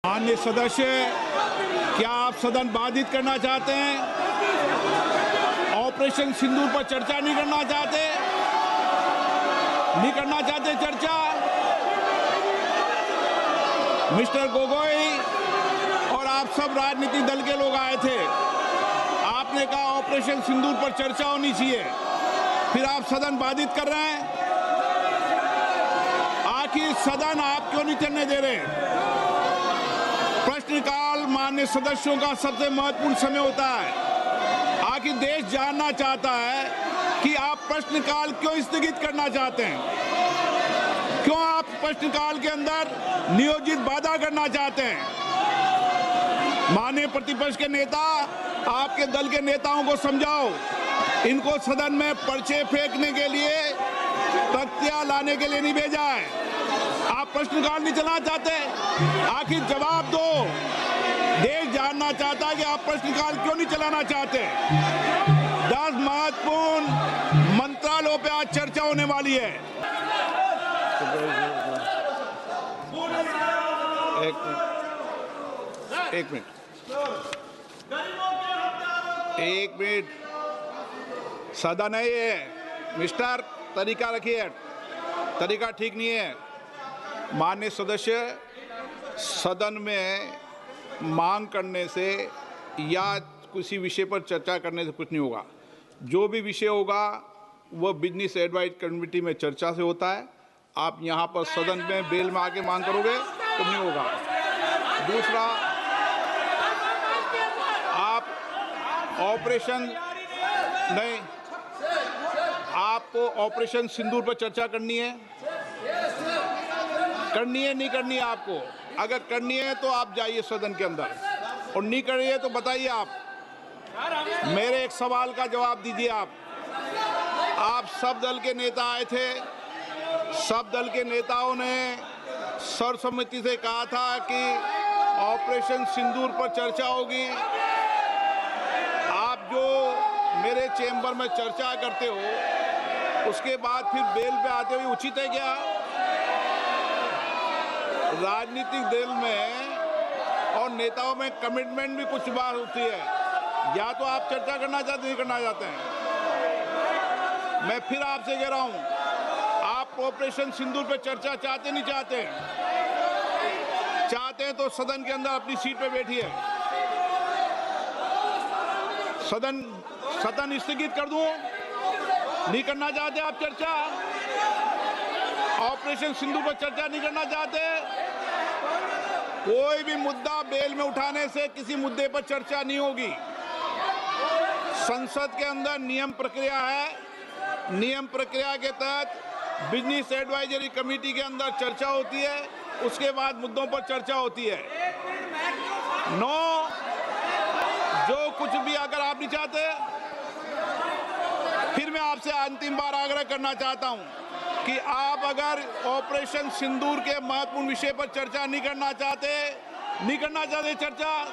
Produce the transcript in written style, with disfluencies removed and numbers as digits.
माननीय सदस्य, क्या आप सदन बाधित करना चाहते हैं? ऑपरेशन सिंदूर पर चर्चा नहीं करना चाहते? नहीं करना चाहते चर्चा? मिस्टर गोगोई और आप सब राजनीतिक दल के लोग आए थे। आपने कहा ऑपरेशन सिंदूर पर चर्चा होनी चाहिए, फिर आप सदन बाधित कर रहे हैं। आखिर सदन आप क्यों नहीं चलने दे रहे? प्रश्नकाल माननीय सदस्यों का सबसे महत्वपूर्ण समय होता है। आखिर देश जानना चाहता है कि आप प्रश्नकाल क्यों स्थगित करना चाहते हैं, क्यों आप प्रश्नकाल के अंदर नियोजित बाधा करना चाहते हैं। माननीय प्रतिपक्ष के नेता, आपके दल के नेताओं को समझाओ, इनको सदन में पर्चे फेंकने के लिए, तख्तियां लाने के लिए नहीं भेजा है। आप प्रश्नकाल नहीं चलाना चाहते, आखिर जवाब दो। देश जानना चाहता है कि आप प्रश्नकाल क्यों नहीं चलाना चाहते। 10 महत्वपूर्ण मंत्रालयों पे आज चर्चा होने वाली है। एक मिनट, सदन है ये मिस्टर, तरीका रखिए, तरीका ठीक नहीं है। माननीय सदस्य, सदन में मांग करने से या किसी विषय पर चर्चा करने से कुछ नहीं होगा। जो भी विषय होगा वह बिजनेस एडवाइज कमेटी में चर्चा से होता है। आप यहाँ पर सदन में बेल में आके मांग करोगे तो नहीं होगा। दूसरा, आप ऑपरेशन नहीं, आपको ऑपरेशन सिंदूर पर चर्चा करनी है नहीं करनी है आपको? अगर करनी है तो आप जाइए सदन के अंदर, और नहीं करनी है तो बताइए। आप मेरे एक सवाल का जवाब दीजिए। आप सब दल के नेता आए थे, सब दल के नेताओं ने सर्वसम्मति से कहा था कि ऑपरेशन सिंदूर पर चर्चा होगी। आप जो मेरे चेंबर में चर्चा करते हो, उसके बाद फिर बेल पे आते हुए उचित है क्या? राजनीतिक दल में और नेताओं में कमिटमेंट भी कुछ बार होती है। या तो आप चर्चा करना चाहते, नहीं करना चाहते हैं। मैं फिर आपसे कह रहा हूं, आप ऑपरेशन सिंदूर पे चर्चा चाहते नहीं चाहते? चाहते हैं तो सदन के अंदर अपनी सीट पे बैठिए। सदन स्थगित कर दूं? नहीं करना चाहते आप चर्चा? ऑपरेशन सिंदूर पर चर्चा नहीं करना चाहते? कोई भी मुद्दा बेल में उठाने से किसी मुद्दे पर चर्चा नहीं होगी। संसद के अंदर नियम प्रक्रिया है। नियम प्रक्रिया के तहत बिजनेस एडवाइजरी कमेटी के अंदर चर्चा होती है, उसके बाद मुद्दों पर चर्चा होती है। जो कुछ भी अगर आप नहीं चाहते, फिर मैं आपसे अंतिम बार आग्रह करना चाहता हूं कि आप अगर ऑपरेशन सिंदूर के महत्वपूर्ण विषय पर चर्चा नहीं करना चाहते चर्चा